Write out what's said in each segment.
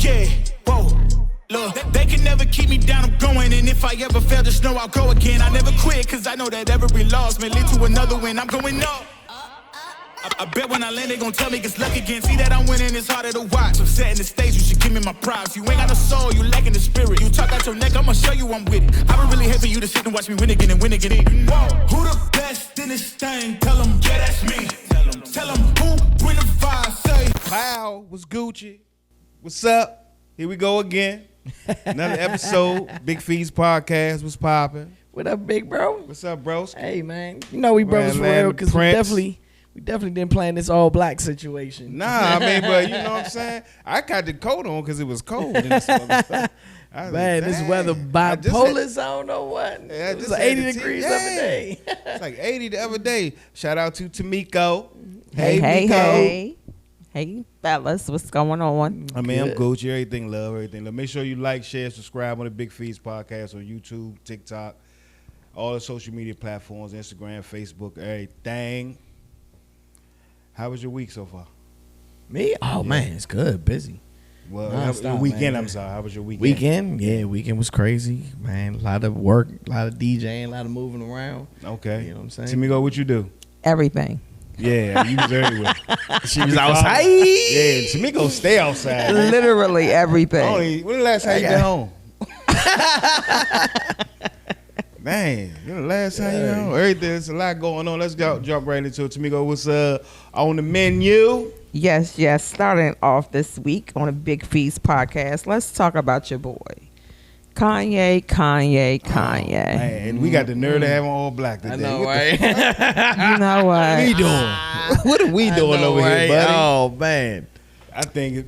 Yeah, whoa. Look, they can never keep me down, I'm going. And if I ever fail, just know I'll go again. I never quit, cause I know that every loss may lead to another win. I'm going up. I bet when I land, they gon' tell me it's luck again. See that I'm winning, it's harder to watch. I'm setting the stage, you should give me my props. You ain't got no soul, you lacking the spirit. You talk out your neck, I'ma show you I'm with it. I would really hate for you to sit and watch me win again and win again. Whoa. Who the best in this thing? Tell them, yeah, that's me. Tell them who win the five, say. Wow, what's Gucci? What's up? Here we go again. Another episode, Big Fees Podcast. What's poppin'? What up, big bro? What's up, bros? Hey, man. You know we brothers for real because we definitely didn't plan this all black situation. Nah, I mean, but you know what I'm saying? I got the coat on because it was cold. And this man, this weather bipolar, I don't know what. Yeah, it was 80 degrees the other day. It's like 80 the other day. Shout out to Tamiko. Hey, fellas, what's going on? I mean, I'm Gucci. Everything love, everything love. Make sure you like, share, subscribe on the Big Fees Podcast on YouTube, TikTok, all the social media platforms, Instagram, Facebook, everything. How was your week so far? Me? Oh, man, it's good. Busy. Well, your weekend, man. I'm sorry. How was your weekend? Weekend was crazy, man. A lot of work, a lot of DJing, a lot of moving around. Okay. You know what I'm saying? Tamiko, what you do? Everything. Yeah, you was everywhere. She was outside. Yeah, Tamiko stay outside. Literally everything. When the last time you been home? Man, when the last time you been home? Everything, there's a lot going on. Let's jump right into it. Tamiko, what's on the menu? Yes. Starting off this week on a Big Feast Podcast, let's talk about your boy. Kanye. Oh, man, we got the nerve to have him all black today. I know, right? You know what? What are we doing? What are we doing over here, buddy? Oh, man. I think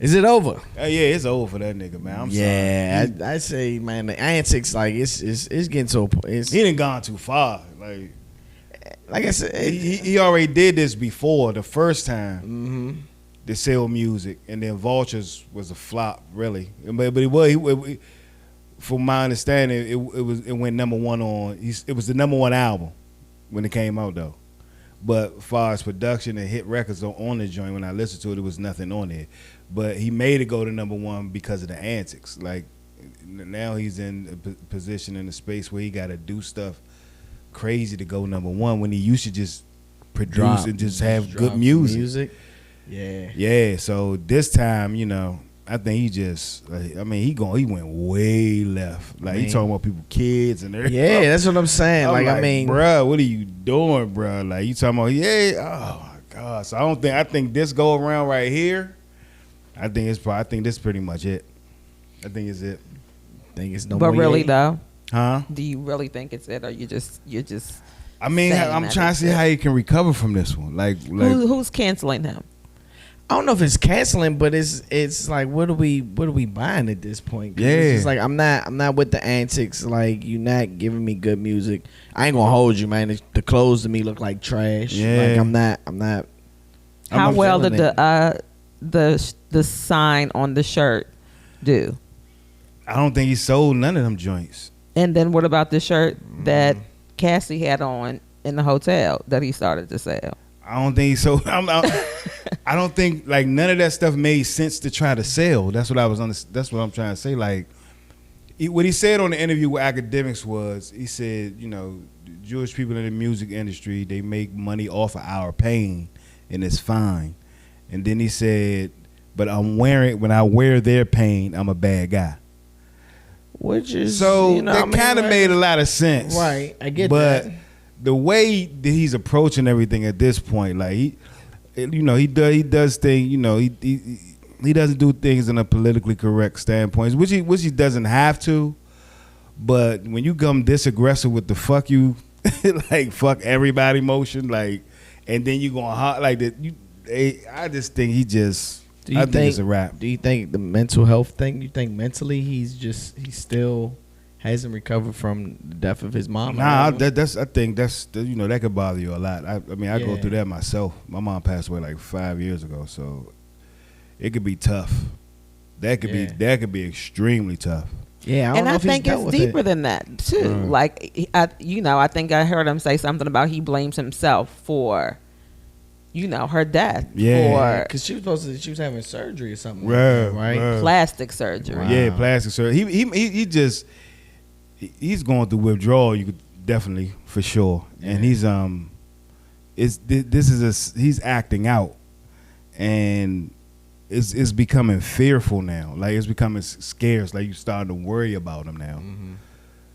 Is it over? Yeah, it's over for that nigga, man. I'm sorry. I say, man, the antics, like, it's getting to a point. He done gone too far. Like I said, he already did this before the first time. Mm-hmm. To sell music, and then Vultures was a flop, really. But it was, from my understanding, it went number one on. It was the number one album when it came out, though. But as far as production and hit records on the joint, when I listened to it, there was nothing on there. But he made it go to number one because of the antics. Like, now he's in a position in the space where he got to do stuff crazy to go number one when he used to just produce and just have good music. Yeah. So this time, I think he just, he went way left. Like, he talking about people, kids and everything. Yeah, that's what I'm saying. Bruh, what are you doing, bruh? Like, you talking about, oh my God. So I think this go around right here, I think this is pretty much it. I think it's it. I think it's no but more really yet. though, huh? Do you really think it's it, or you're just? I mean, I'm trying to see how he can recover from this one. Like who's canceling him? I don't know if it's canceling, but it's like, what are we buying at this point? Yeah, it's like I'm not with the antics. Like, you're not giving me good music. I ain't gonna hold you, man. The clothes to me look like trash. Yeah, like I'm not. How well did the sign on the shirt do? I don't think he sold none of them joints. And then what about the shirt that Cassie had on in the hotel that he started to sell? I don't think so. I don't think like none of that stuff made sense to try to sell. That's what I'm trying to say. Like, what he said on the interview with Academics was, he said, Jewish people in the music industry, they make money off of our pain, and it's fine. And then he said, but when I wear their pain, I'm a bad guy. Which is that kind of made a lot of sense, right? I get that. But the way that he's approaching everything at this point, like he does things, he doesn't do things in a politically correct standpoint, which he doesn't have to. But when you come this aggressive with the fuck you, like fuck everybody motion, like, and then you going hot like that, I just think he just. I think it's a wrap. Do you think the mental health thing? You think mentally he still hasn't recovered from the death of his mom? Nah, I think that could bother you a lot. I go through that myself. My mom passed away like 5 years ago, so it could be tough. That could be extremely tough. Yeah, I think it's deeper than that too. Like, I think I heard him say something about he blames himself for her death Yeah. Because she was having surgery or something. Right, like that, right? right. for plastic surgery. Wow. Yeah, plastic surgery. He's going through withdrawal. You could definitely, for sure. And he's he's acting out, and it's becoming fearful now. Like it's becoming scarce. Like you starting to worry about him now. Mm-hmm.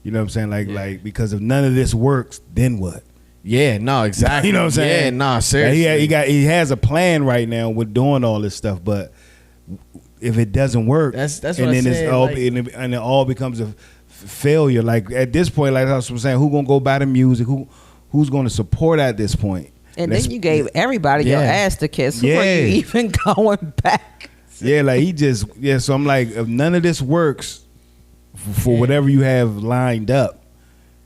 You know what I'm saying? Like because if none of this works, then what? Yeah, no, exactly. You know what I'm saying? Yeah, no, Like seriously. he has a plan right now with doing all this stuff, but if it doesn't work, That's what and I then said, it's all like- and it all becomes a failure. Like at this point, like I was saying, who gonna go buy the music? Who's gonna support at this point? And then you gave everybody your Yeah. ass to kiss. Who are Yeah. you even going back? Yeah, like so I'm like, if none of this works for whatever you have lined up,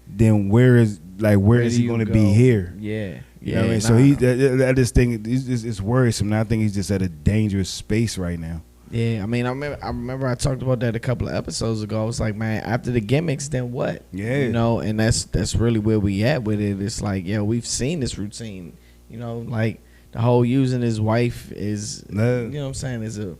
then where is do he you going to go? be here? Yeah. You know what I mean? So I just think it's worrisome. And I think he's just at a dangerous space right now. Yeah, I mean, I remember I talked about that a couple of episodes ago. I was like, man, after the gimmicks, then what? Yeah. You know, and that's really where we at with it. It's like, yeah, we've seen this routine. You know, like the whole using his wife is, you know what I'm saying, is a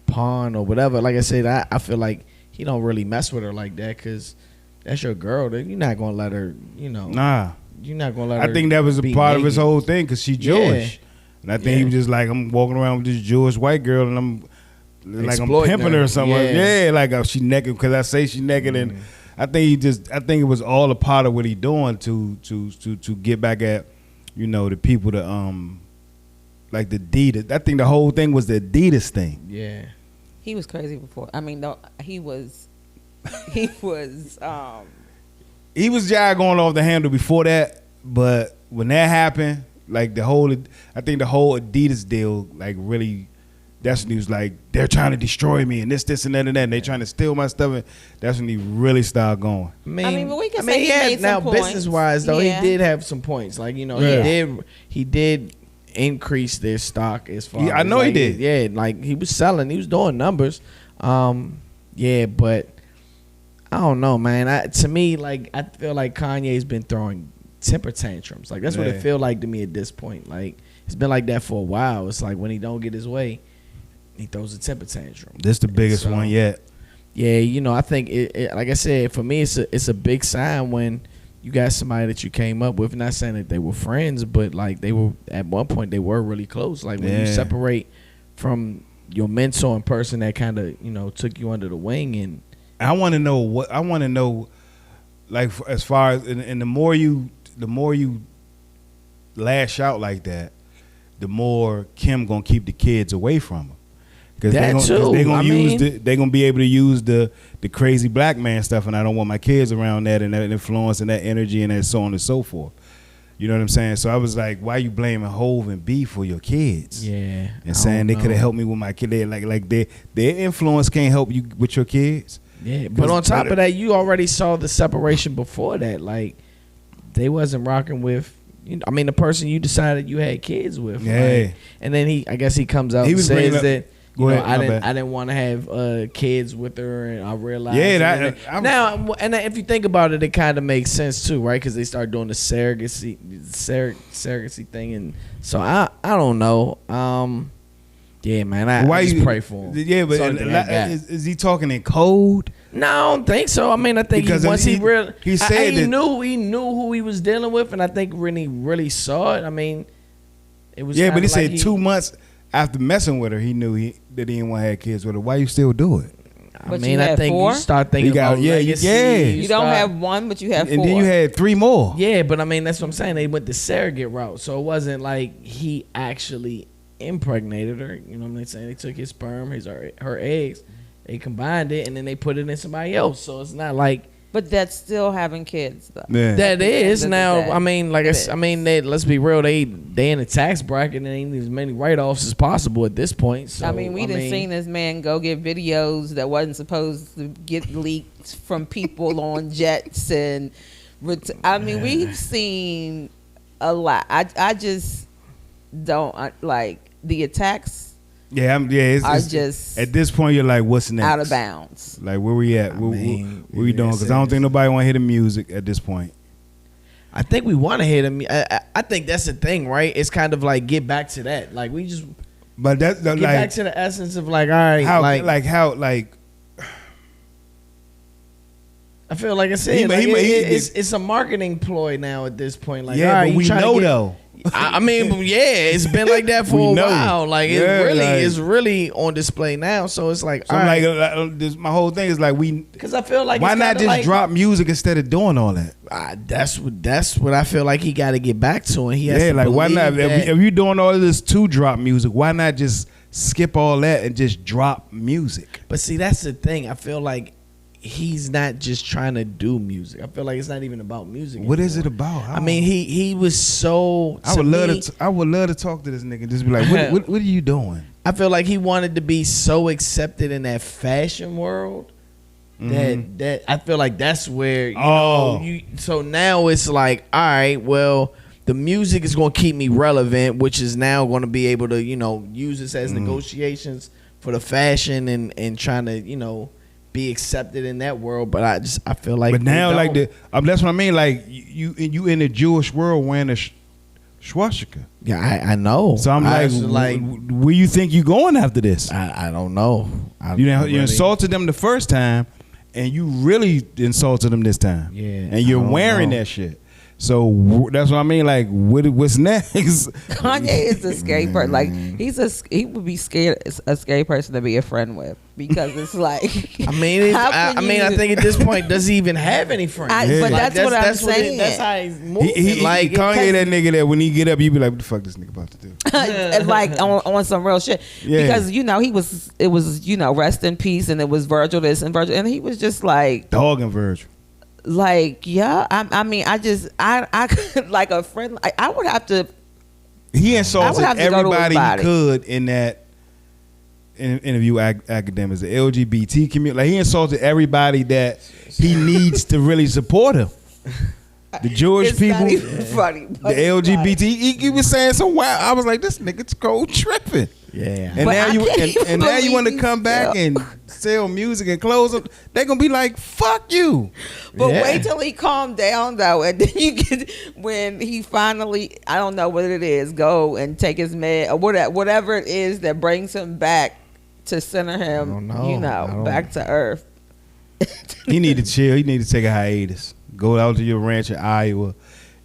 pawn or whatever. Like I said, I feel like he don't really mess with her like that because that's your girl. You're not going to let her, you know. Nah. You're not going to let her I think that was a be part of his naked. whole thing because she's Jewish. And I think he was just like, I'm walking around with this Jewish white girl and I'm like I'm Exploiting pimping her. her or something. Yeah. Yeah, like she naked because I say she naked, and I think it was all a part of what he doing to get back at, you know, the people that like the Adidas. I think the whole thing was the Adidas thing. Yeah. He was crazy before. I mean, no, he was He was going off the handle before that, but when that happened, like I think the whole Adidas deal, like really. That's when he was like, they're trying to destroy me and this and that and that. And they trying to steal my stuff. And that's when he really started going. I mean, but we can say he had, made now some points. business wise though, Yeah. he did have some points. Like, you know, Yeah. he did increase their stock as far. Yeah, I as, know he like, did. Yeah, like he was selling, he was doing numbers. Yeah, but I don't know, man. To me, like I feel like Kanye's been throwing temper tantrums. Like that's what Yeah. it feel like to me at this point. Like it's been like that for a while. It's like when he don't get his way, he throws a temper tantrum. This the biggest So, one yet. Yeah, you know, I think it like I said, for me, it's a big sign when you got somebody that you came up with. Not saying that they were friends, but like they were at one point they were really close. Like when you separate from your mentor and person that kind of, you know, took you under the wing. And I want to know, like as far as and the more you lash out like that, the more Kim gonna keep the kids away from him. Because they gonna be able to use the crazy black man stuff, and I don't want my kids around that and that influence and that energy and that so on and so forth. You know what I'm saying? So I was like, why you blaming Hov and B for your kids? yeah, And saying they could have helped me with my kid. They like their influence can't help you with your kids. Yeah, but on top of that, you already saw the separation before that. Like they wasn't rocking with. You know, I mean, the person you decided you had kids with. Yeah. Like, and then I guess he comes out and was bringing says up- that. Go You know, ahead, my I didn't want to have kids with her, and I realized. Yeah, now, and if you think about it, it kind of makes sense too, right? Because they start doing the surrogacy thing, and so I don't know. Yeah, man, I just pray for him. Yeah, but is he talking in code? No, I don't think so. I mean, I think Because once he said he that- knew who he was dealing with, and I think when he really saw it, I mean, it was. Yeah, but he kinda said 2 months after messing with her, he knew that he didn't want to have kids with her. Why you still do it? I But mean, you I had think 4? you start thinking about legacy. You don't have one, but you have 4. And then you had 3 more. Yeah, but I mean, that's what I'm saying. They went the surrogate route, so it wasn't like he actually impregnated her. You know what I'm saying? They took his sperm, her eggs, they combined it, and then they put it in somebody else. So it's not like. But that's still having kids, though. Yeah. That is That- now. that- I mean, like it I mean, let's be real. They in the tax bracket and they need as many write offs as possible at this point. So I mean, we done seen this man go get videos that wasn't supposed to get leaked from people on jets, and I mean, we've seen a lot. I just don't like the attacks. Yeah, it's just at this point you're like, what's next? out of bounds. Like where we at? What we doing? Because I don't think nobody want to hear the music at this point. I think we want to hear them. I think that's the thing, right? It's kind of like get back to that. Like we just But that's get like back to the essence of like, all right, how like I feel like I said, it's a marketing ploy now at this point. Like, all right, but we know though. I mean, yeah, it's been like that for a while. Like, it's really on display now. So it's like, So my whole thing is like because I feel like why not just drop music instead of doing all that? That's what I feel like he got to get back to, and he has to like why not? that- If you doing all of this to drop music, why not just skip all that and just drop music? But see, that's the thing. I feel like he's not just trying to do music. I feel like it's not even about music. What anymore. is it about? I mean, he was so. I would love to talk to this nigga and just be like, what are you doing? I feel like he wanted to be so accepted in that fashion world that I feel like that's where so now it's like, all right, well, the music is going to keep me relevant, which is now going to be able to use this as negotiations for the fashion and trying to be accepted in that world. But I feel like, but now like that's what I mean. Like you in the Jewish world wearing a swastika. Yeah, I know. So I'm like, where you think you going after this? I don't know. You insulted them the first time, and you really insulted them this time. Yeah, and you're wearing that shit. So that's what I mean. Like, what's next? Kanye is a scary person. Like, he would be a scary person to be a friend with, because it's like. I think at this point, does he even have any friends? But that's what I'm saying. That's how he's moving. Like Kanye, that nigga that when he get up, you be like, what the fuck this nigga about to do? Like on some real shit. Yeah. Because it was rest in peace, and it was Virgil this and Virgil, and he was just like dogging Virgil. Like, yeah, I mean, I could, like a friend, I would have to. He insulted everybody he could in that interview academics, the LGBT community. Like, he insulted everybody that he needs to really support him. The Jewish people, not even funny, the LGBT. He was saying some wild. I was like, this nigga's cold tripping. Yeah, and now you want to come back and sell music and clothes. They're gonna be like, fuck you. But wait till he calmed down though, and then you get when he finally, I don't know what it is, go and take his med or whatever it is that brings him back to center him, back to earth. He need to chill. He need to take a hiatus. Go out to your ranch in Iowa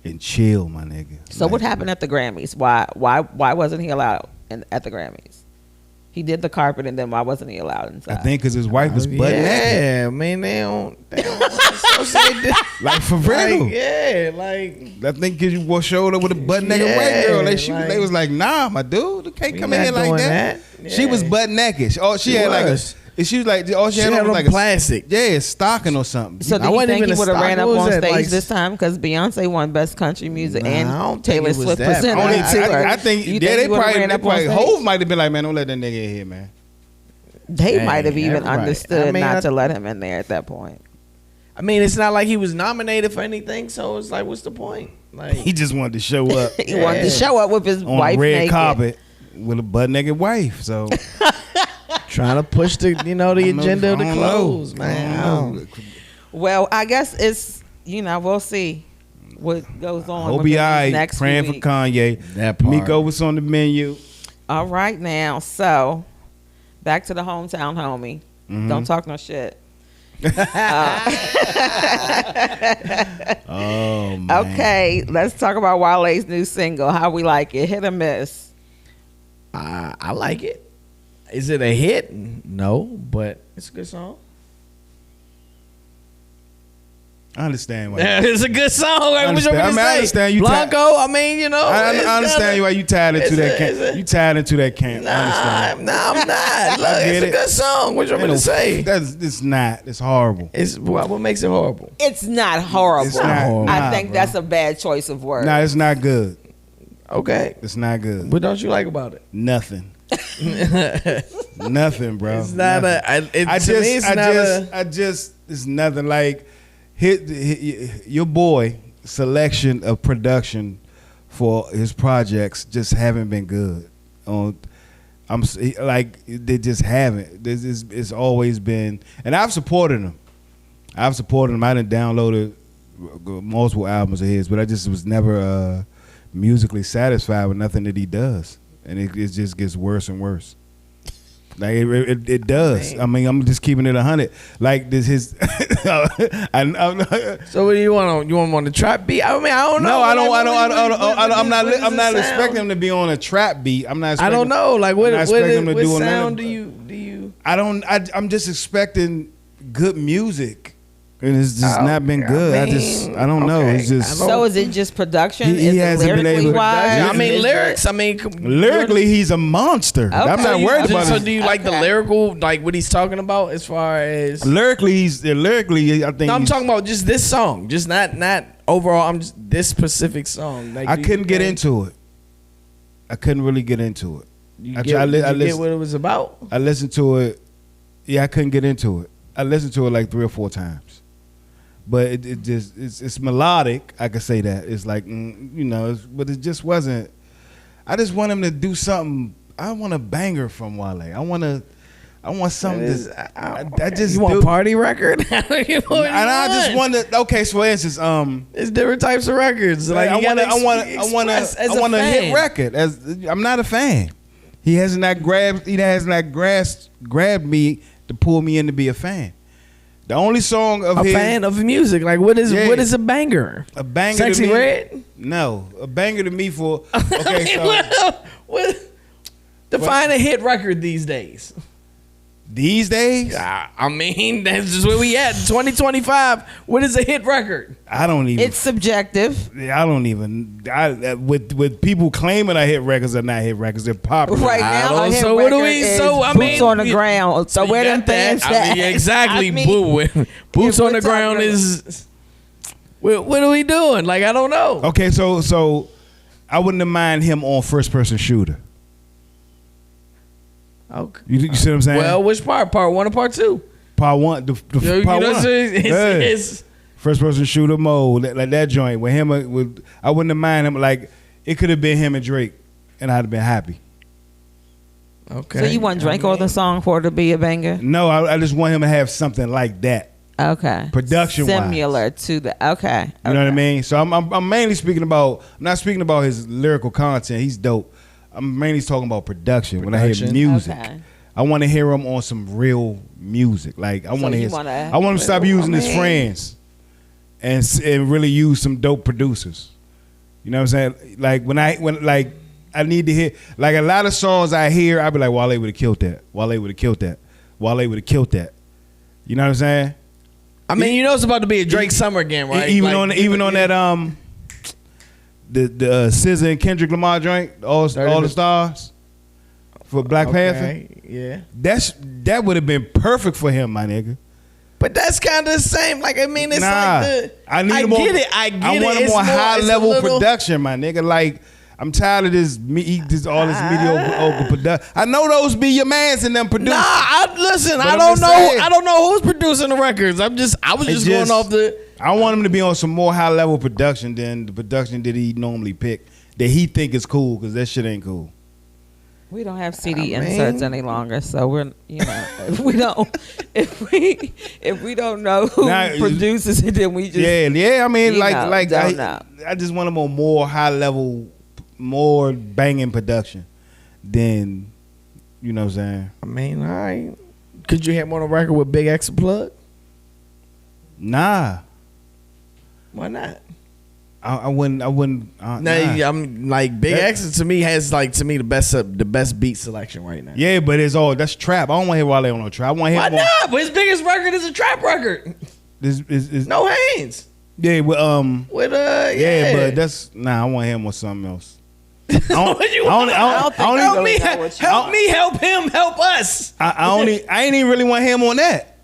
and chill, my nigga. So what happened at the Grammys? Why wasn't he allowed at the Grammys? He did the carpet, and then why wasn't he allowed inside? I think because his wife was butt naked. Yeah, man, they don't like for real. I think because you showed up with a butt naked white girl. They was like, nah, my dude, you can't come in here like that. Yeah. She was butt naked. She was like, all she had on was like plastic. Stocking or something. So do you think he would have ran up on stage this time? Because Beyonce won Best Country Music and Taylor Swift presented it to her. I think they probably Hov might have been like, man, don't let that nigga in here, man. They might have even understood not to let him in there at that point. I mean, it's not like he was nominated for anything, so it's like, what's the point? Like, he just wanted to show up. He wanted to show up with his wife on red naked. Carpet with a butt naked wife. So trying to push the agenda of the clothes, man. Well, I guess it's we'll see what goes on. Hope he alright. Next praying week. for Kanye. That part. Miko was on the menu. All right now, so back to the hometown homie. Mm-hmm. Don't talk no shit. Oh man. Okay, let's talk about Wale's new single. How we like it? Hit or miss? I like it. Is it a hit? No, but it's a good song. I understand why. It's a good song. I understand you. Blanco. I understand why you tied into that camp. You tied into that camp. Nah, I understand. I'm not. Look, it's a good song. What you want me to say? It's not. It's horrible. What makes it horrible? It's not horrible. It's not horrible. I think that's a bad choice of words. Nah, it's not good. Okay. It's not good. What don't you like about it? Nothing. Nothing, bro. It's not it's nothing. Like your boy selection of production for his projects just haven't been good. I'm like, they just haven't. It's always been, and I've supported him. I done downloaded multiple albums of his, but I just was never musically satisfied with nothing that he does, and it just gets worse and worse. Like it does. I mean, I'm just keeping it 100. Like this his. So what do you want? You want him on the trap beat? I mean, I don't know. No, I don't. I'm not expecting him to be on a trap beat. I'm not. I don't know. Like what what sound do you? I'm just expecting good music. And it's just not been good. I don't know. It's just so. Is it just production? He hasn't been able to. I mean, lyrics. I mean, lyrically, he's a monster. Okay. I'm not worried about it. So, do you like the lyrical, like what he's talking about, as far as lyrically? I think. No, I'm talking about just this song, just not overall. I'm just this specific song. Like, I couldn't get into it. I couldn't really get into it. I get what it was about. I listened to it. Yeah, I couldn't get into it. I listened to it like 3 or 4 times. But it's melodic. I could say that. It's like, but it just wasn't. I just want him to do something. I want a banger from Wale. I want something. You want a party record? And I just want to. Okay, so for instance, it's different types of records. Like I want a hit record. I'm not a fan. He has not grabbed me to pull me in to be a fan. The only song of his... A fan of music. Like, what is a banger? A banger Sexy to me... Red? No. A banger to me for... Okay, so... Define a hit record these days. These days? I mean, that's just where we at. 2025. What is a hit record? I don't even... It's subjective. I don't even... with people claiming I hit records are not hit records. They're popular. Right now, a hit so what do we... So, I mean... Boots on the ground. So where them fans at? Exactly. Boots on the ground is... What are we doing? Like, I don't know. Okay, so I wouldn't have mind him on first person shooter. Okay. You see what I'm saying? Well, which part? Part 1 or part 2? Part 1. Part 1. It's first person shooter mode, like that joint with him. I wouldn't have mind him. Like it could have been him and Drake, and I'd have been happy. Okay. So you want Drake on the song for it to be a banger? No, I just want him to have something like that. Okay. Production similar to the okay. You know what I mean? So I'm mainly speaking about. I'm not speaking about his lyrical content. He's dope. I'm mainly talking about production. When I hear music, I want to hear him on some real music. Like I want to hear. I want him to stop using his friends, and really use some dope producers. You know what I'm saying? Like when I need to hear like a lot of songs I hear, I be like, Wale would have killed that. Wale would have killed that. Wale would have killed that. You know what I'm saying? I mean, you know it's about to be a Drake summer again, right? Even on that the SZA and Kendrick Lamar joint, all the stars for Black Panther. Yeah, that would have been perfect for him, my nigga. But that's kind of the same. Like I mean, it's like I get it. I want a more high level production, my nigga. Like I'm tired of this all this mediocre production. I know those be your mans and them produce. Listen. I don't know. I don't know who's producing the records. I was just going off the. I want him to be on some more high level production than the production that he normally pick that he think is cool because that shit ain't cool. We don't have CD inserts any longer, so we're if we don't know who produces it, then we just I mean I just want him on more high level, more banging production than you know what I'm saying. I mean, all right. Could you have him on a record with Big X Plug? Nah. Why not? I wouldn't. I'm like Big X to me has the best beat selection right now. Yeah, but that's trap. I don't want to hear Wale on no trap. I want to hear. Why not? But his biggest record is a trap record. Is No Hands. Yeah, but but that's I want to hear him on something else. Help me, help him, help us. I ain't even really want him on that.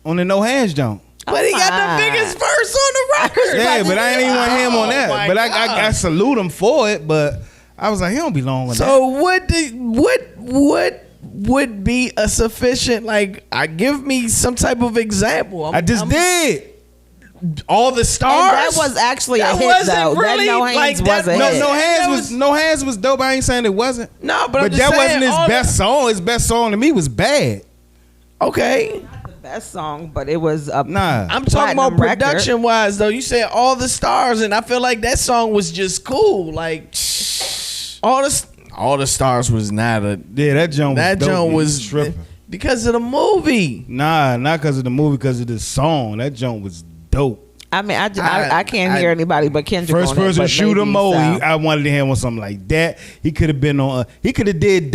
On the No Hands joint. But he got the biggest verse on the record. Yeah, but I ain't even want him on that. But I salute him for it. But I was like, he don't belong on that. So what would be a sufficient give me some type of example? I just did. All the stars. And that was actually a hit though. Really, that No Hands was a hit. No Hands was dope. I ain't saying it wasn't. No, but that wasn't his best song. His best song to me was Bad. Okay. best song, but it was a I'm talking about production wise though. You said All the Stars, and I feel like that song was just cool. Like All the Stars was not a that joint. That joint was tripping because of the movie. Nah, not because of the movie, because of the song. That joint was dope. I mean, I can't hear anybody but Kendrick. First on person it, shooter mode. I wanted to hear him on something like that. He could have been on. He could have did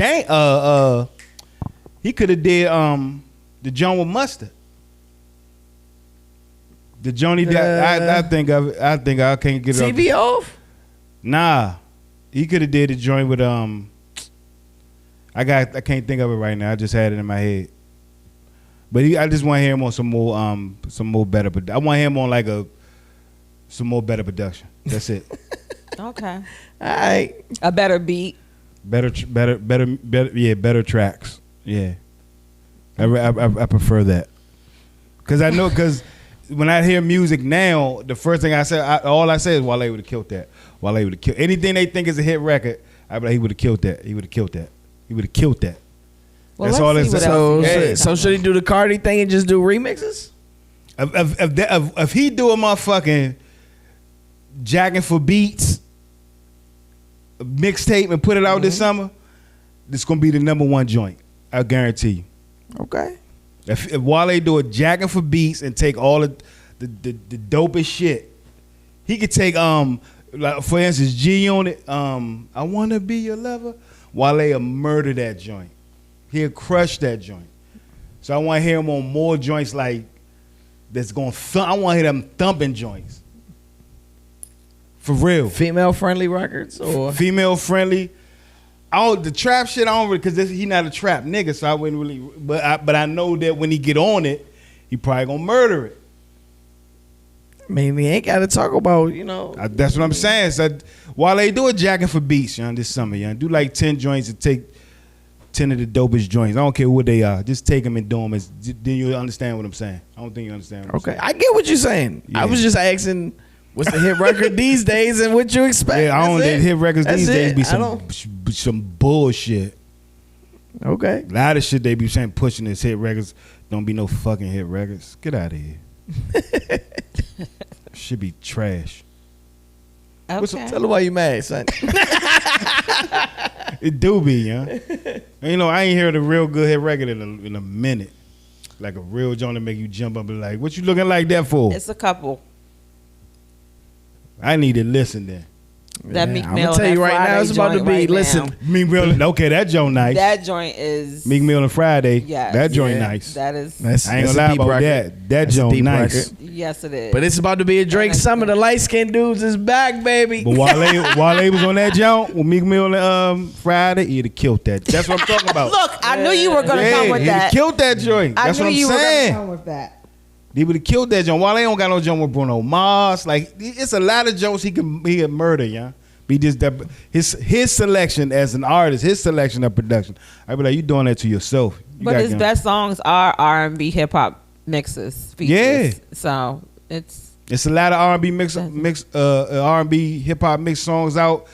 He could have did the joint with Mustard. The Johnny. I think I can't get it. TV off. Nah, he could have did the joint with I can't think of it right now. I just had it in my head. But I just want to hear him on some more better. I want him on like some more better production. That's it. Okay. All right. A better beat. Better. Yeah, better tracks. Yeah. I prefer that. Because when I hear music now, the first thing I say is Wale would have killed that. Wale would have killed anything they think is a hit record. I be like, he would have killed that. He would have killed that. He would have killed that. Well, that's all that's so should he do the Cardi thing and just do remixes? If he do a motherfucking jacking for beats mixtape and put it out this summer, this gonna be the #1 joint. I guarantee you. Okay. If Wale do a jacking for beats and take all the dopest shit, he could take like for instance G on it. I wanna be your lover. Wale will murder that joint. He'll crush that joint. So I want to hear him on more joints like that's going to I want to hear them thumping joints. For real. Female friendly records or female friendly. The trap shit I don't really, because he not a trap nigga, so I wouldn't really, but I know that when he get on it, he probably going to murder it. I mean, we ain't got to talk about, that's what I'm saying. So while they do a jacking for beats, this summer, do like 10 joints and take 10 of the dopest joints. I don't care what they are. Just take them and do them. Then you understand what I'm saying. I don't think you understand what I'm saying. I get what you're saying. Yeah. I was just asking, what's the hit record these days and what you expect? Yeah, I don't think hit records these days be some bullshit. Okay. A lot of shit they be saying pushing this hit records. Don't be no fucking hit records. Get out of here. Should be trash. Okay. Tell her why you mad, son. It do be, yeah. And, I ain't heard a real good hit record in a minute. Like a real joint to make you jump up and like, what you looking like that for? It's a couple. I need to listen then. That Meek Mill. I'm gonna tell you right now, it's about to be. Listen, Meek Mill. Okay, that joint nice. That joint is Meek Mill on Friday. Yes. That joint nice. That is. I ain't gonna lie about that. That joint nice. Yes, it is. But it's about to be a Drake summer. The light skinned dudes is back, baby. But Wale was on that joint with Meek Mill on Friday, he'd have killed that. That's what I'm talking about. Look, I knew you were gonna come with he'd that. have killed that joint. That's what I'm saying. I knew you were gonna come with that. He would have killed that joint. Wale don't got no joint with Bruno Mars. Like it's a lot of jokes he could murder, yeah. Be just that his selection as an artist, his selection of production. I be like, you doing that to yourself. But his best songs are R&B hip hop mixes. Features. Yeah. So it's a lot of R&B R&B hip hop mix songs out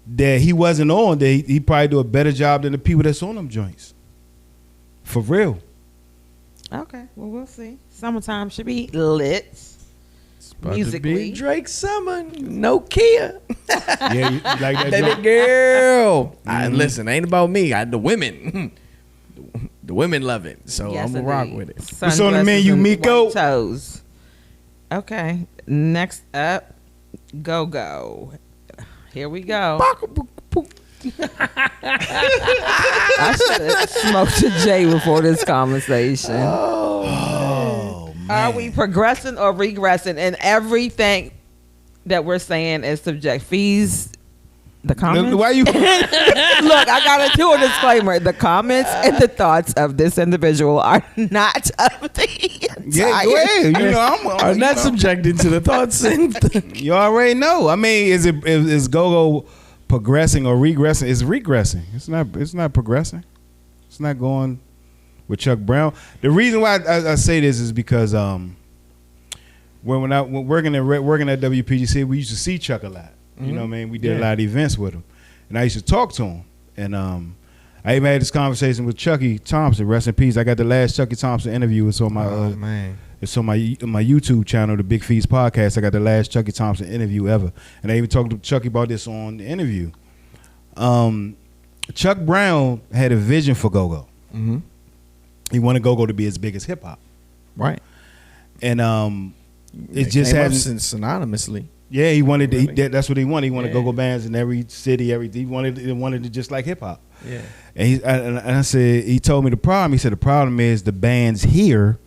that he wasn't on. That he probably do a better job than the people that's on them joints. For real. Okay. Well, we'll see. Summertime should be lit. Musically, Drake summer, no Kia. Yeah, you like that baby girl. Listen, ain't about me. The women, the women love it. So I'm gonna rock with it. What's on the menu, Miko? Toes. Okay. Next up, Gogo. Here we go. I should have smoked a J before this conversation. Are we progressing or regressing? And everything that we're saying is subject. Fees, the comments. Why you? Look, I gotta do a disclaimer. The comments and the thoughts of this individual are not of the entire. Yeah, go ahead. I'm not subjected to the thoughts. You already know. I mean, is Gogo progressing or regressing? It's regressing. It's not progressing. It's not going with Chuck Brown. The reason why I say this is because when I working at WPGC, we used to see Chuck a lot. You know what I mean? We did a lot of events with him, and I used to talk to him. And I even had this conversation with Chucky Thompson. Rest in peace. I got the last Chucky Thompson interview. It's on my man. It's on my YouTube channel, the Big Feast Podcast. I got the last Chucky Thompson interview ever, and I even talked to Chucky about this on the interview. Chuck Brown had a vision for Gogo. Mm-hmm. He wanted Gogo to be as big as hip hop, Right. and it just came up hasn't synonymously. Yeah, he wanted to, Really? that's what he wanted. He wanted Yeah. go-go bands in every city, he wanted it just like hip hop. Yeah. And I said, he told me the problem. He said the problem is the bands here,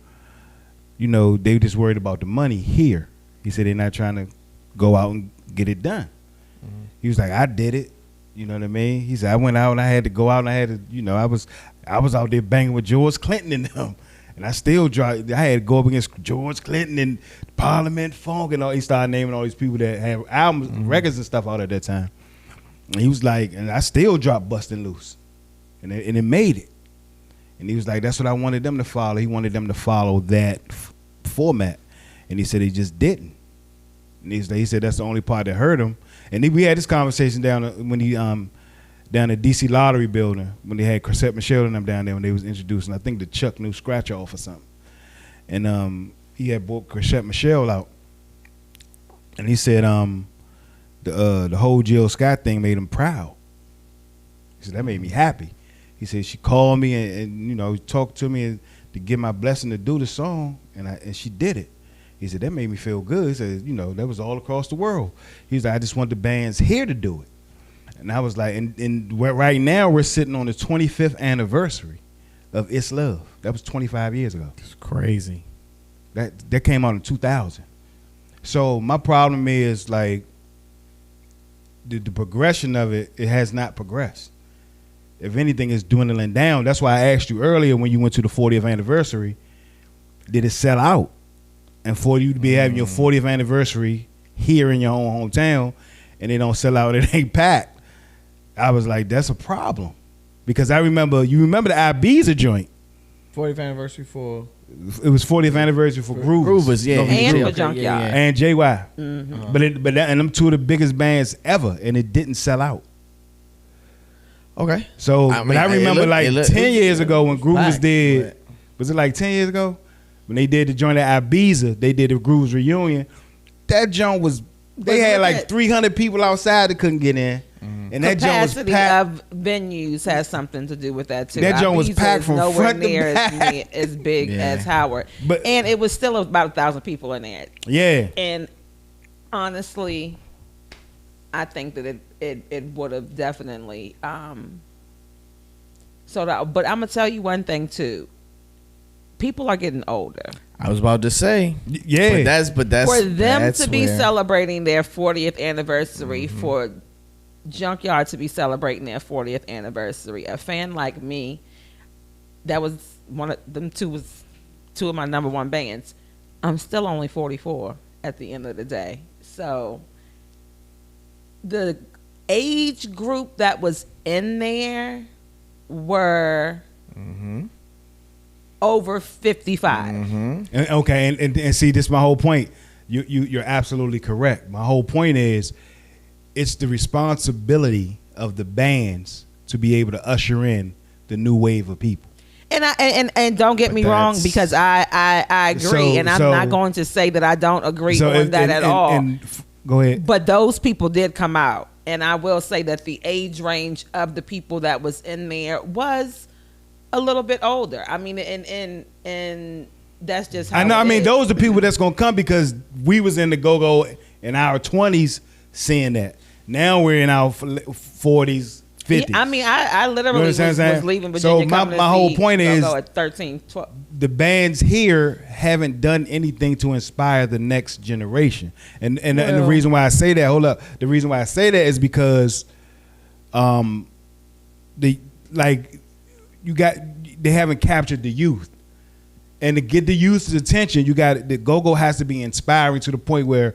they just worried about the money here. He said they're not trying to go out and get it done. Mm-hmm. He was like, I did it. You know what I mean? He said I went out and I had to go out and I had to, I was out there banging with George Clinton and them. And I still tried. I had to go up against George Clinton and Parliament Funk and all. He started naming all these people that had albums, records and stuff out at that time. And he was like, and I still dropped Bustin' Loose, and it made it. And he was like, that's what I wanted them to follow. He wanted them to follow that format, and he said he just didn't. And he said that's the only part that hurt him. And we had this conversation down at DC Lottery building when they had Chrisette Michelle and them down there when they was introducing, I think, the Chuck New Scratch Off or something. And he had brought Chrisette Michelle out. And he said the whole Jill Scott thing made him proud. He said, that made me happy. He said she called me and talked to me to give my blessing to do the song, and she did it. He said, that made me feel good. He said, that was all across the world. He was like, I just want the bands here to do it. And I was like, and right now we're sitting on the 25th anniversary of It's Love. That was 25 years ago. It's crazy. That came out in 2000. So my problem is like the progression of it has not progressed. If anything, it's dwindling down. That's why I asked you earlier when you went to the 40th anniversary, did it sell out? And for you to be having your 40th anniversary here in your own hometown and it don't sell out, it ain't packed. I was like, that's a problem. Because you remember the Ibiza joint. 40th anniversary for? It was 40th anniversary for Groovers. Yeah. And for Junkyard. And JY. Mm-hmm. But them two of the biggest bands ever, and it didn't sell out. Okay. So I remember 10 years ago when Groovers did, but was it like 10 years ago? When they did the joint at Ibiza, they did the Groovers reunion. That joint was, they had like 300 people outside that couldn't get in. And that joint was capacity packed. of venues has something to do with that too. That joint was Ibiza packed is from nowhere front to near back. as big Yeah. as Howard, and it was still about 1,000 people in there. Yeah. And honestly, I think that it would have definitely sold out. But I'm gonna tell you one thing too. People are getting older. I was about to say, Yeah. but that's For them to be where- celebrating their 40th anniversary, for Junkyard to be celebrating their 40th anniversary, a fan like me, that was one of them two of my number one bands. I'm still only 44 at the end of the day. So the age group that was in there were over 55. And, okay, and see, this is my whole point. You're absolutely correct. My whole point is, it's the responsibility of the bands to be able to usher in the new wave of people. And don't get me wrong, because I agree, and I'm not going to say that I don't agree on that at all. Go ahead. But those people did come out, and I will say that the age range of the people that was in there was a little bit older. I mean, and that's just how I know. it I mean, is. those are the people that's gonna come because we was in the go-go in our 20s seeing that. Now we're in our 40s, 50s. I mean, I literally was leaving Virginia. So my whole point is, at 13, 12. the bands here haven't done anything to inspire the next generation. And the reason why I say that, the reason why I say that is because they haven't captured the youth. And to get the youth's attention, the go-go has to be inspiring to the point where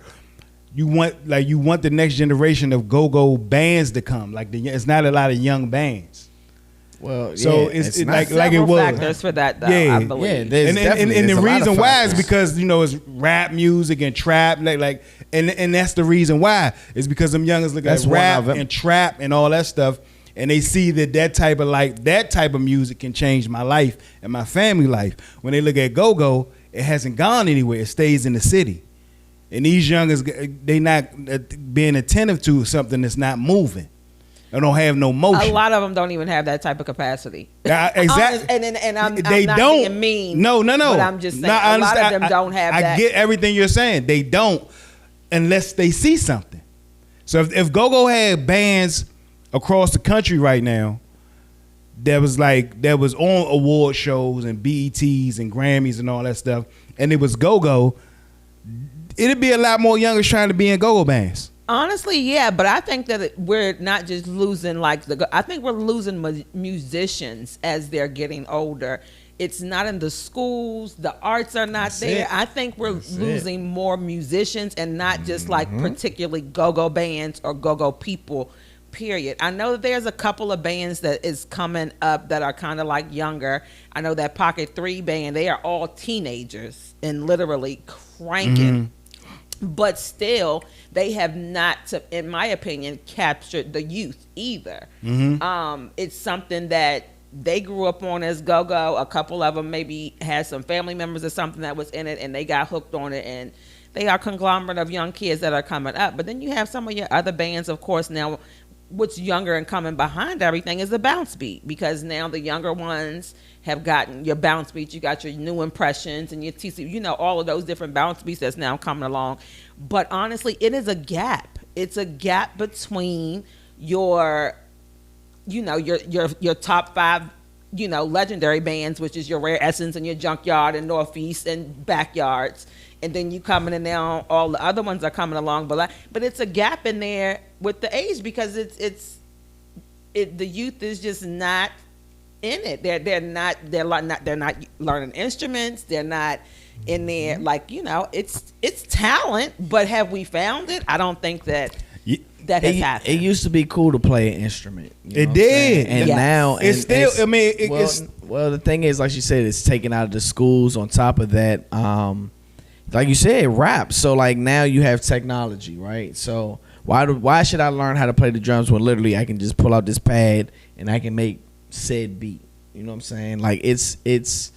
you want the next generation of go-go bands to come. Like it's not a lot of young bands. Well, so yeah, it's not like it several was factors for that, though. Yeah. I believe. Yeah, and the reason why is because it's rap music and trap, and that's the reason why is because them youngers look at rap and trap and all that stuff, and they see that type of music can change my life and my family life. When they look at Gogo, it hasn't gone anywhere. It stays in the city. And these youngers, they not being attentive to something that's not moving. They don't have no motion. A lot of them don't even have that type of capacity. Exactly. And I'm they not don't. being mean. No. But I'm just saying, a lot of them don't have that. I get everything you're saying. They don't unless they see something. So if Gogo had bands across the country right now that was on award shows and BETs and Grammys and all that stuff, and it was Gogo, it'd be a lot more youngers trying to be in Gogo bands. Honestly, yeah, but I think that we're not just losing I think we're losing musicians as they're getting older. It's not in the schools. The arts are not there. I think we're losing more musicians and not just particularly go-go bands or go-go people, period. I know that there's a couple of bands that is coming up that are kind of like younger. I know that Pocket 3 band, they are all teenagers and literally cranking. But still, they have not, in my opinion, captured the youth either. It's something that they grew up on as go-go. A couple of them maybe had some family members or something that was in it, and they got hooked on it. And they are a conglomerate of young kids that are coming up. But then you have some of your other bands, of course, now. What's younger and coming behind everything is the bounce beat, because now the younger ones have gotten your bounce beats. You got your New Impressions and your TC, all of those different bounce beats that's now coming along. But honestly, it is a gap. It's a gap between your top 5, legendary bands, which is your Rare Essence and your Junkyard and Northeast and Backyards. And then you coming in now, all the other ones are coming along, but it's a gap in there with the age, because the youth is just not in it. They're not learning instruments. They're not in there. It's talent, but have we found it? I don't think that has happened. It used to be cool to play an instrument. It did, and now it's still. It's well. The thing is, like you said, it's taken out of the schools. On top of that, like you said, rap. So now you have technology, right? So why should I learn how to play the drums when literally I can just pull out this pad and I can make said beat? You know what I'm saying? It's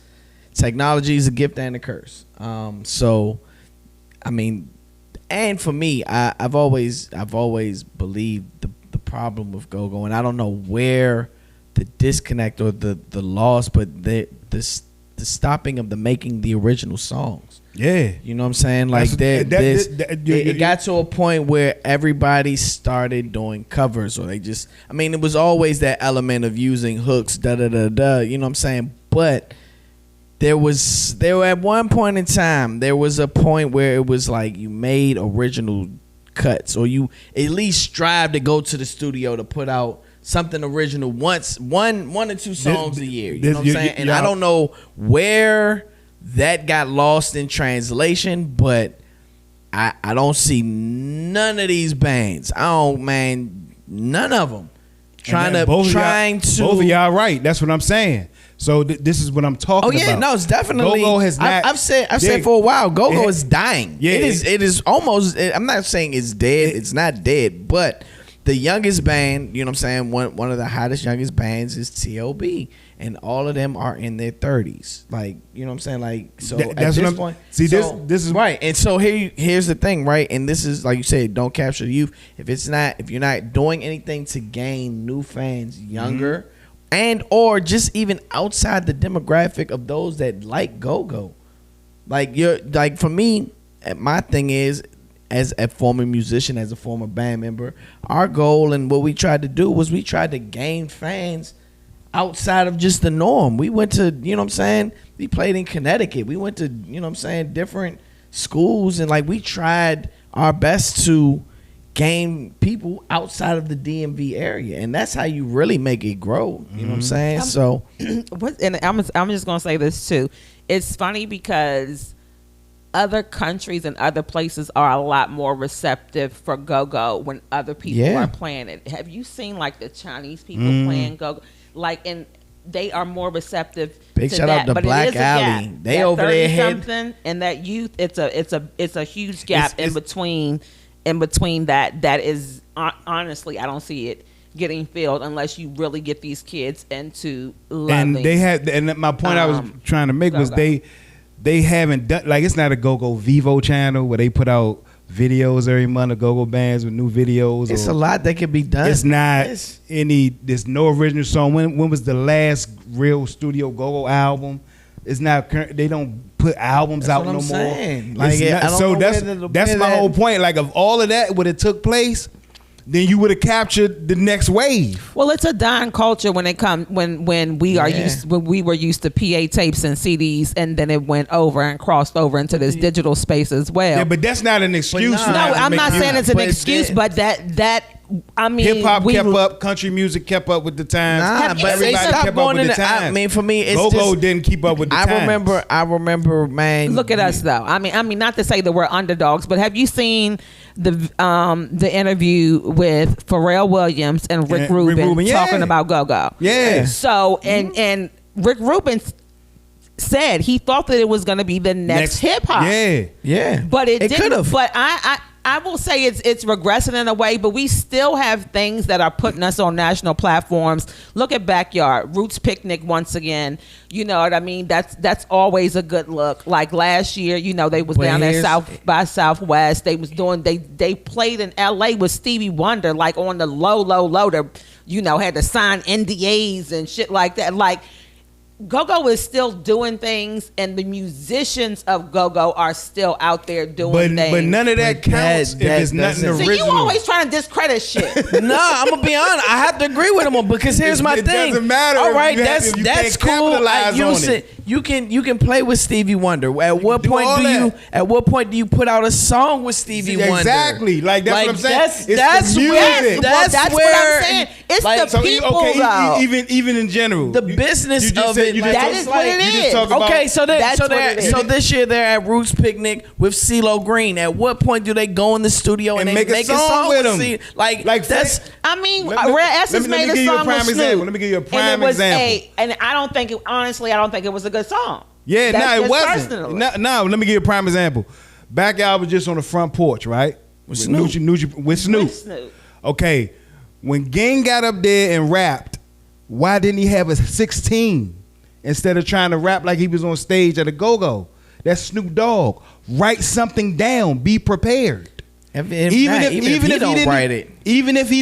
technology is a gift and a curse. So I mean, and for me, I've always believed the problem with Gogo, and I don't know where the disconnect or the loss, but the stopping of the making the original songs. Yeah, you know what I'm saying? It got to a point where everybody started doing covers, or it was always that element of using hooks, you know what I'm saying? But there at one point in time, there was a point where it was like you made original cuts, or you at least strive to go to the studio to put out something original once, one or two songs a year. You know what I'm saying? And I don't know where that got lost in translation, but I don't see none of these bands. None of them both of y'all right. That's what I'm saying. So this is what I'm talking about. Oh yeah, no, it's definitely. Gogo has not. I've said for a while, Gogo is dying. Yeah, it is almost. I'm not saying it's dead. It's not dead, but the youngest band, you know what I'm saying, one of the hottest youngest bands is T.O.B. and all of them are in their 30s. You know what I'm saying? So at this point, see, this is right. And so here's the thing, right? And this is, like you said, don't capture the youth. If you're not doing anything to gain new fans younger, and or just even outside the demographic of those that like Gogo, for me, my thing is, as a former musician, as a former band member, our goal and what we tried to do was we tried to gain fans outside of just the norm. We went to, you know what I'm saying, we played in Connecticut. We went to, you know what I'm saying, different schools, and we tried our best to gain people outside of the DMV area, and that's how you really make it grow. You know what I'm saying? I'm just gonna say this too. It's funny because other countries and other places are a lot more receptive for go-go when other people are playing it. Have you seen the Chinese people playing go-go? And they are more receptive. Big to shout that. out to But Black it is a Alley. gap. They that over there something and that youth. It's a huge gap in between that is honestly, I don't see it getting filled unless you really get these kids into loving. And they had, and my point I was trying to make was Gogo. they haven't done, like, it's not a Gogo Vivo channel where they put out videos every month of Gogo bands with new videos. It's a lot that can be done. It's not there's no original song. When was the last real studio Gogo album? It's not, they don't put albums out no more. Like, That's my whole point. Like, of all of that, when it took place, then you would have captured the next wave. Well, it's a dying culture when it comes when we were used to PA tapes and CDs, and then it went over and crossed over into this digital space as well. Yeah, but that's not an excuse. No, I'm not saying it's an excuse, but that I mean, hip hop kept up, country music kept up with the times. But everybody kept up with the times. I mean, for me, it's Gogo just, didn't keep up with the times. I remember, man. Look at us though. I mean, not to say that we're underdogs, but have you seen the interview with Pharrell Williams and Rick Rubin talking about Gogo? Yeah. So and Rick Rubin said he thought that it was going to be the next hip hop. Yeah. But it could didn't. have. But I will say it's regressing in a way, but we still have things that are putting us on national platforms. Look at Backyard, Roots Picnic once again. You know what I mean? That's always a good look. Like last year, you know, they was down at South by Southwest. They was doing they played in LA with Stevie Wonder, like on the low. They, you know, had to sign NDAs and shit like that. Like, Gogo is still doing things, and the musicians of Gogo are still out there doing things. But none of that counts if it's nothing original. See, you always trying to discredit shit. No, I'm gonna be honest. I have to agree with him because here's my thing. It doesn't matter. All right, if you that's can't cool. capitalize on it. You can play with Stevie Wonder. At what point do you put out a song with Stevie Wonder? Exactly. Like that's what I'm saying. That's where what I'm saying. It's like, the people though. Even in general, the business of it. That is what it is. Okay, so this year they're at Roots Picnic with CeeLo Green. At what point do they go in the studio and they make a song with them? Like that's. I mean, Rare Essence made a song with Snoop. Let me give you a prime example. And I don't think it was a good song. Yeah, no, it wasn't. No, let me give you a prime example. Backyard was just on the front porch, right? With Snoop. Okay, when Gang got up there and rapped, why didn't he have a 16 instead of trying to rap like he was on stage at a Go-Go? That's Snoop Dogg. Write something down. Be prepared. Even if he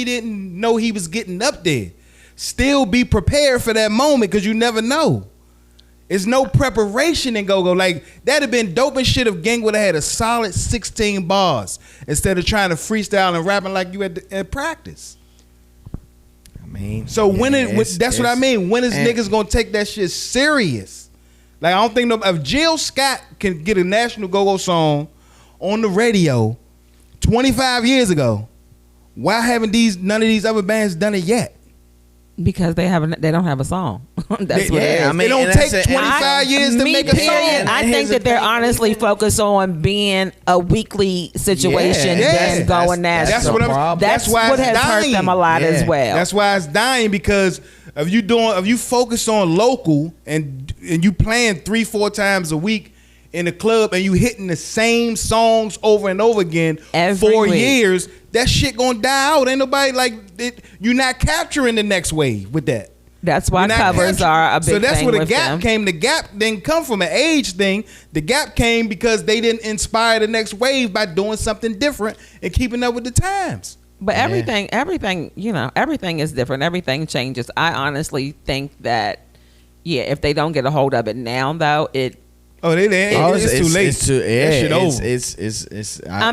didn't know he was getting up there, still be prepared for that moment because you never know. It's no preparation in Go-Go. Like, that'd have been dope and shit if Gang would have had a solid 16 bars instead of trying to freestyle and rapping like you at practice. I mean, so that's what I mean. When is niggas gonna take that shit serious? Like, I don't think if Jill Scott can get a national Go-Go song on the radio 25 years ago, why haven't none of these other bands done it yet? Because they don't have a song. That's what it is. I mean, it don't take 25 years to make a song. I think that they're honestly focused on being a weekly situation than going national. That's what has hurt them a lot as well. That's why it's dying, because if you focus on local and you playing 3-4 times a week in the club and you hitting the same songs over and over again for years, that shit gonna die out. Ain't nobody like it. You're not capturing the next wave with that. That's why covers are a big thing. So that's where the with gap them. came. The gap didn't come from an age thing. The gap came because they didn't inspire the next wave by doing something different and keeping up with the times. But everything, you know, everything is different. Everything changes. I honestly think that, if they don't get a hold of it now, though, it's too late. It's too, that shit over. I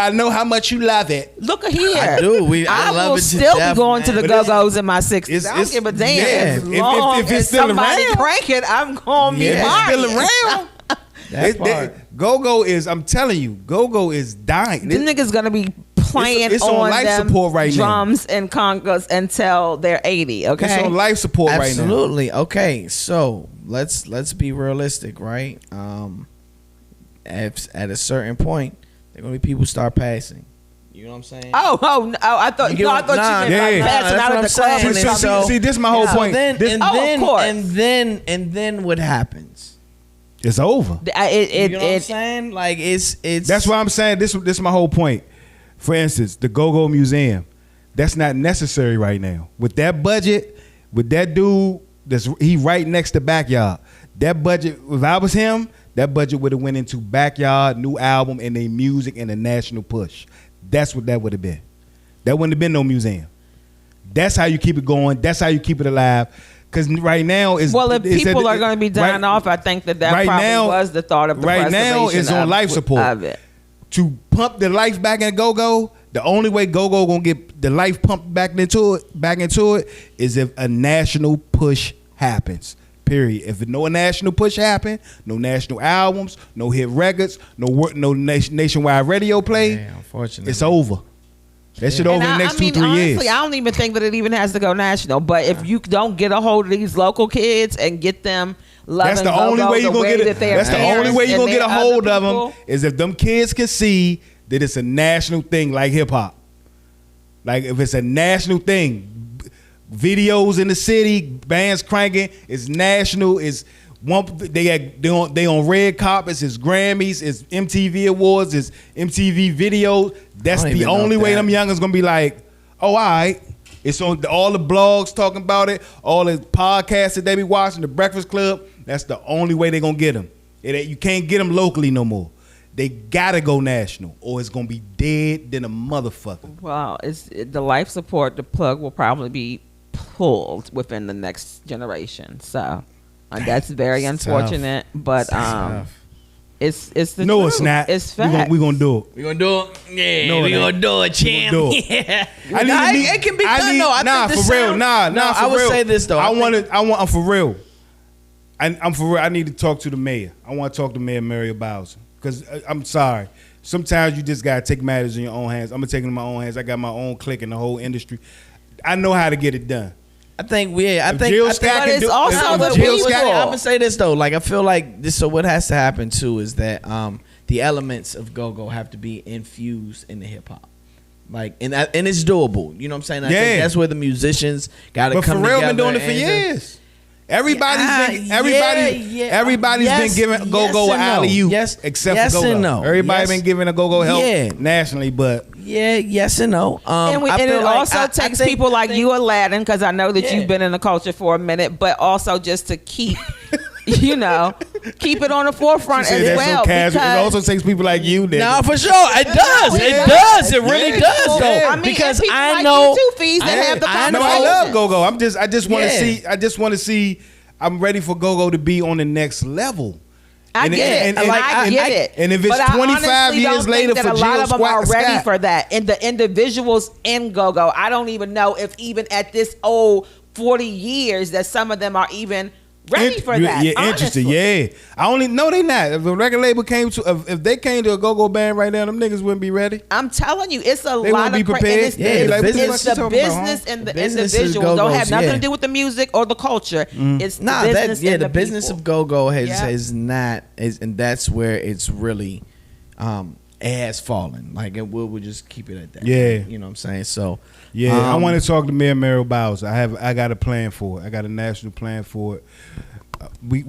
know how much you love it. Look here. I do. I love will it still death, be going man. to the Go-Go's in my 60s. I don't give a damn. As long if it's as still somebody around, crank it, I'm going to be still around. Go-Go is, I'm telling you, Go-Go is dying. Them niggas going to be playing it's on life them support right drums and congas until they're 80, okay? It's on life support right now. Absolutely. Okay, so let's be realistic, right? At a certain point, there gonna be people start passing. You know what I'm saying? I thought you meant passing out of the club. See, this is my whole point. And then what happens? It's over. You know what I'm saying? Like it's. That's why I'm saying this is my whole point. For instance, the Gogo Museum. That's not necessary right now. With that budget, with that dude, he right next to Backyard. That budget, if I was him, that budget would have went into Backyard, new album, and their music and a national push. That's what that would have been. That wouldn't have been no museum. That's how you keep it going. That's how you keep it alive. Because right now is if people are going to be dying off, I think that right probably now, was the thought of the right now is on life support. Of it. To pump the life back in Gogo, the only way Gogo gonna get the life pumped back into it is if a national push happens. Period. If no national push happen, no national albums, no hit records, no nationwide radio play, unfortunately, it's over. That shit over the next 2-3 honestly, years. I don't even think that it even has to go national. But if you don't get a hold of these local kids and get them loving that's the only way you're gonna get it. That's the only way you're gonna get a hold of them is if them kids can see that it's a national thing like hip hop. Like if it's a national thing, videos in the city, bands cranking, it's national. It's they on red carpets, it's Grammys, it's MTV awards, it's MTV videos. That's the only way them youngers gonna be like, oh, all right. It's on all the blogs talking about it, all the podcasts that they be watching, the Breakfast Club. That's the only way they gonna get them. You can't get them locally no more. They gotta go national, or it's gonna be dead than a motherfucker. Well, the life support. The plug will probably be pulled within the next generation. So that's very unfortunate. Tough. But it's the no, truth. it's not. It's fact. We gonna do it. We gonna do it. Yeah, no, we gonna do it, champ. Yeah. It can be done though. I think for real. I would say this though. I'm for real. I'm for real. I need to talk to the mayor. I want to talk to Mayor Muriel Bowser. Because I'm sorry. Sometimes you just got to take matters in your own hands. I'm going to take it in my own hands. I got my own clique in the whole industry. I know how to get it done. I think but it's also the people. I'm going to say this, though. Like, I feel like this. So what has to happen, too, is that the elements of Gogo have to be infused in the hip-hop. Like, and it's doable. You know what I'm saying? I think that's where the musicians got to come together. But Pharrell been doing it for years. Everybody's been giving Gogo an alley-oop, except for Gogo. No. Everybody been giving a Gogo help nationally, but yes and no. And it also takes people like you, Aladdin, because I know that you've been in the culture for a minute, but also just to keep. Keep it on the forefront as well. It also takes people like you. No, for sure, it does. It does. It really does, though. I mean, because I like know that have the conversation. I love Gogo. I just want to see. I just want to see. I'm ready for Gogo to be on the next level. I get it. I get it. And if it's 25 years later for a lot of them are ready Scott. for that. And the individuals in Gogo, I don't even know if even at this old 40 years that some of them are even ready for that. Yeah, interested. Yeah, I only know they not. If a record label came to, if they came to a Go-Go band right now, them niggas wouldn't be ready. I'm telling you, it's a they lot of be prepared. It's the business and the individuals. Don't have nothing to do with the music or the culture. It's the business. The business of Go-Go has not, and that's where it's really. It has fallen. Like we'll just keep it at that. Yeah, you know what I'm saying. So I want to talk to Mayor Muriel Bowser. I got a plan for it. I got a national plan for it. We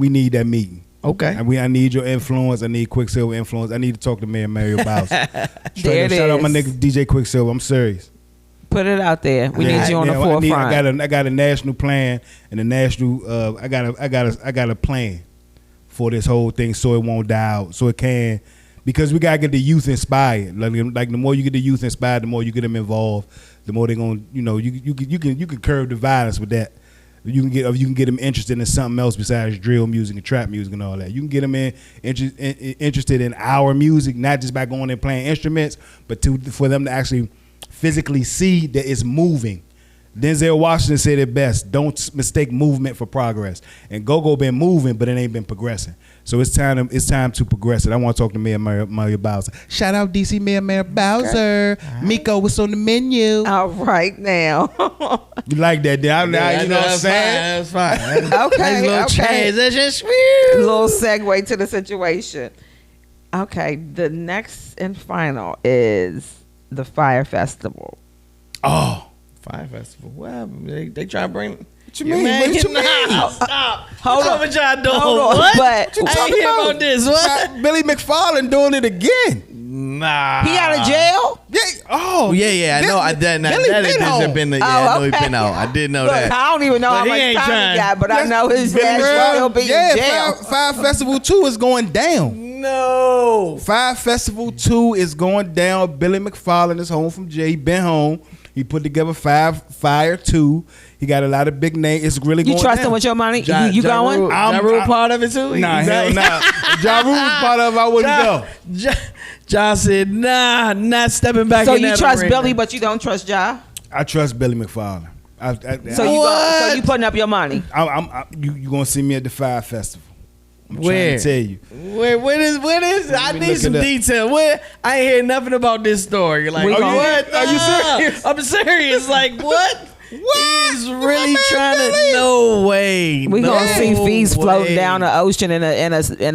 need that meeting. Okay. I need your influence. I need Quicksilver influence. I need to talk to Mayor Muriel Bowser. Shout out my nigga DJ Quicksilver. I'm serious. Put it out there. We need you on the forefront. I got a national plan and a national. I got a plan for this whole thing so it won't die out. So it can. Because we gotta get the youth inspired. Like the more you get the youth inspired, the more you get them involved. The more they're gonna, you can curb the violence with that. You can get them interested in something else besides drill music and trap music and all that. You can get them interested in our music, not just by going and playing instruments, but for them to actually physically see that it's moving. Denzel Washington said it best: "Don't mistake movement for progress." And Gogo been moving, but it ain't been progressing. So it's time to progress it. I want to talk to Mayor Muriel Bowser. Shout out DC Mayor Bowser. Okay. Miko, what's on the menu? All right now. You like that? You know what I'm saying? That's fine. Okay. Little transition. Little segue to the situation. Okay. The next and final is the Fire Festival. Oh. Fire Festival. Well, they try to bring. What you mean? What you mean? Stop. Hold on. What y'all doing? Hold on. What? But I ain't hear about this. What? Billy McFarland doing it again. Nah. He out of jail? Yeah. Oh, Yeah, I know. I did not. Billy That been has home. been. Yeah, Oh, I know he okay. been out. I did know Look, that. I don't even know But how he much ain't time trying. he got, but I know his Billy ass Brown, still be in jail. Fire Festival 2 is going down. No. Fire Festival 2 is going down. Billy McFarlane is home from jail. He been home. He put together Fire 2. He got a lot of big names. It's really You going trust down. him with your money? Ja you going? Rule, Ja Rule part of it too? Nah, He's hell not- nah. If Ja Rule was part of it, I wouldn't go. Ja said, nah, not stepping back So in you that trust arena. Billy, but you don't trust Ja? I trust Billy McFarlane. So you putting up your money? You gonna see me at the Fire Festival? I'm Where? trying to tell you. What is? I me need look some it up. detail. What? I ain't hear nothing about this story. Like, We what? gonna- Are you serious? I'm serious. Like, what? What? He's really My man trying to. Billy. No way. We gonna see fees floating way. down the ocean in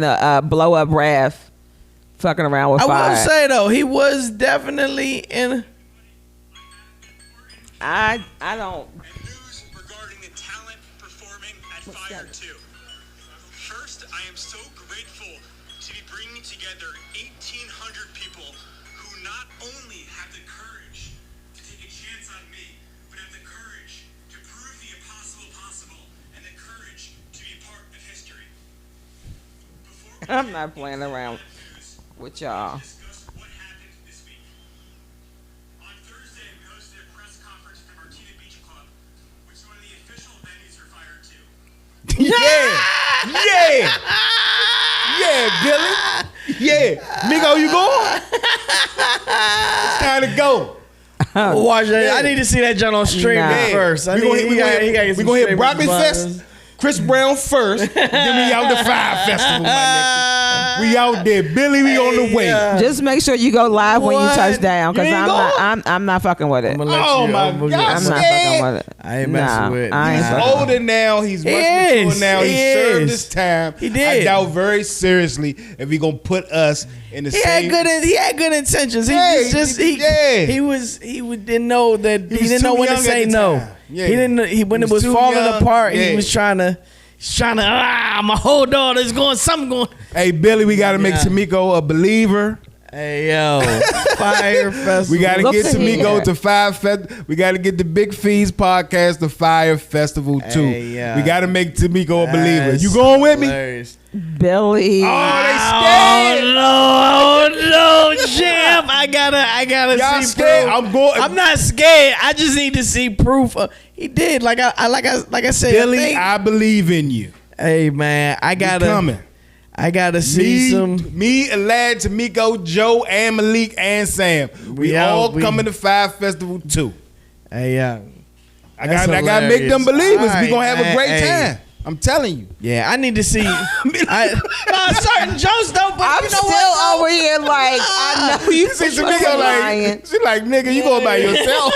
a blow up raft, fucking around with I fire. will say though, he was definitely in. I don't. News regarding the talent performing at Fire 2. First, I am so grateful to be bringing together 1,800 people who not only have the courage to take a chance on me, but have the courage to prove the impossible possible and the courage to be part of history. Before we I'm not playing around with y'all. discuss what happened this week. On Thursday, we hosted a press conference at the Martina Beach Club, which is one of the official venues for Fire 2. Yeah, Billy. Yeah, Migo, you going? It's time to go. Watch that. I need to see that joint on stream Nah. first. I We need- gonna he hit- gotta get we some gonna hit streaming Broccoli buttons. Fest. Chris Brown first, then we out the Fire Festival, my nigga. We out there, Billy. We on the way. Just make sure you go live when you What? touch down, You cause ain't I'm not fucking with it. I'm gonna let Oh you. my I'm gonna God. get- I'm not scared. fucking with it. I ain't messing with. I ain't He's fucking with it. older now. He's much He mature is. now. He He served is. his time. He did. I doubt very seriously if he gonna put us in the He had same. good intentions. He Yeah, was just he- yeah. didn't know that he was didn't know too when to young say at the no. time. Yeah. He didn't. When He it was was too falling young. apart, Yeah. he was trying to. My whole daughter's going. Something going. Hey Billy, we gotta make Yeah. Tamiko a believer. Hey yo, Fire Festival. We gotta Look get at Tamiko here. to Fire Fest. We gotta get the Big Fees podcast to Fire Festival too. Hey, yeah. We gotta make Tamiko a believer. That's You going with me? hilarious. Billy. Oh, they scared. Oh no, Jam! I gotta Y'all see scared? proof. I'm going. I'm not scared. I just need to see proof. He did. Like I said. Billy, I believe in you. Hey man, I You gotta. coming. I gotta see some. Me, Alad, Tamiko, Joe, and Malik, and Sam. We all coming to Fire Festival too. Hey, I That's gotta make them hilarious. believers. All We gonna right, have a great man. time. I'm telling you. yeah, I need to see. Certain jokes though, but I'm you know still what? over here like I know you See, think Tamiko lying. like, she like, nigga, you going by yourself.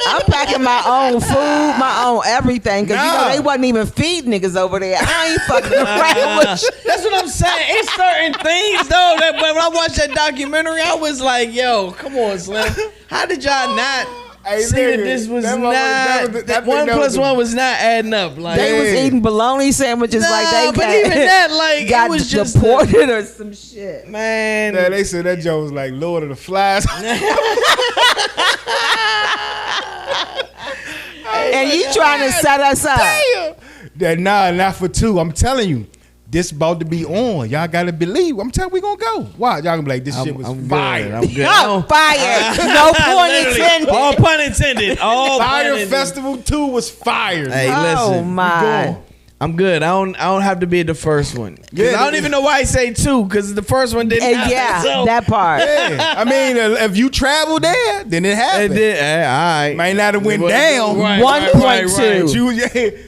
I'm packing my own food, my own everything, because you Nah. know they wasn't even feeding niggas over there. I ain't fucking around with you. That's what I'm saying. It's certain things though that when I watched that documentary, I was like, "Yo, come on, Slim. How did y'all not Hey, see nigga, that this was that not was the- I that think one that was plus the- one was not adding up?" Like, They was Yeah. eating bologna sandwiches like Nah, they but got, even that, like, got it was just deported or some shit. man. Yeah, they said that Joe was like Lord of the Flies. And you trying to set us up. That nah, not for two. I'm telling you, this about to be on. Y'all gotta believe. I'm telling you, we gonna go. Why? Y'all gonna be like, this shit was I'm fire. good. I'm good. No, fire. No pun Literally. intended. All pun intended. All pun Fire intended. Festival 2 was fire. Hey, Oh listen. my. Going. I'm good. I don't have to be the first one. 'Cause Yeah, I don't even know why I say two, because the first one didn't happen. Yeah, So- that part. Yeah. I mean, if you travel there, then it It happened. did. All right. Might not have went Right, down. right, 1.2. But you was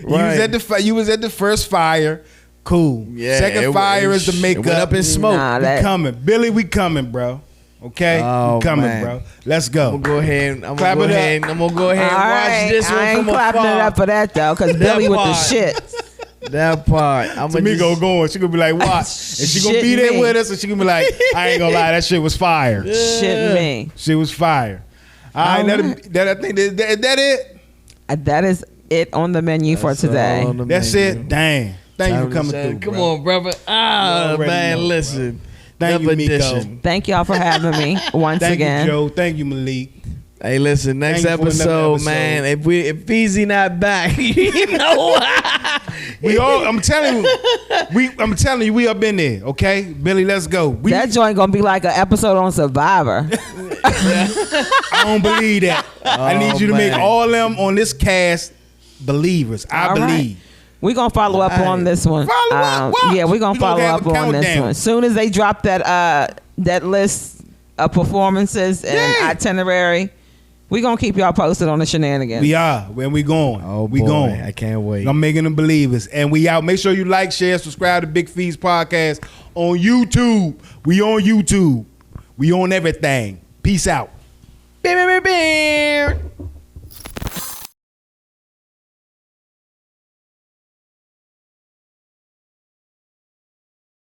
Right. at the you was at the first fire. Cool. Yeah, Second it- fire it- is the it makeup. went up in smoke. Nah, We that- coming, Billy. We coming, bro. Okay, Oh, we coming, man. bro. Let's I'm go. gonna go ahead. I'm Clap gonna it go up. ahead. I'm gonna go ahead and All watch right, this one I ain't from clapping afar. it up for that though, because That Billy with the part. shit. That part. I'm gonna Tamiko just, going. She gonna be like, "What?" And she gonna Shit be there me. with us, and she gonna be like, "I ain't gonna lie, that shit was fire. Shit me. Shit was fire." All right, I think that it. That is it on the menu for today. on the That's menu. it. Dang. Thank you for coming through. Come bro. on, brother. Ah, already man, know, listen. Thank you, Miko. Thank y'all for having me once Thank again. you, Joe. Thank you, Malik. Hey, listen, next Thank you for another episode, man. If Feezy not back, you know I'm telling you, we up in there, okay? Billy, let's go. That joint gonna be like an episode on Survivor. I don't believe that. I need you to make all them on this cast believers. I believe. Right. We're gonna follow up on this one. Follow up? What? Yeah, we're gonna follow up on this countdown. one. As soon as they drop that list of performances and itinerary, we're gonna keep y'all posted on the shenanigans. We are. When we going. Oh, we boy, going. I can't wait. I'm making them believers. And we out. Make sure you like, share, subscribe to Big Fees Podcast on YouTube. We on YouTube. We on everything. Peace out. Bing, bing, bing, bing.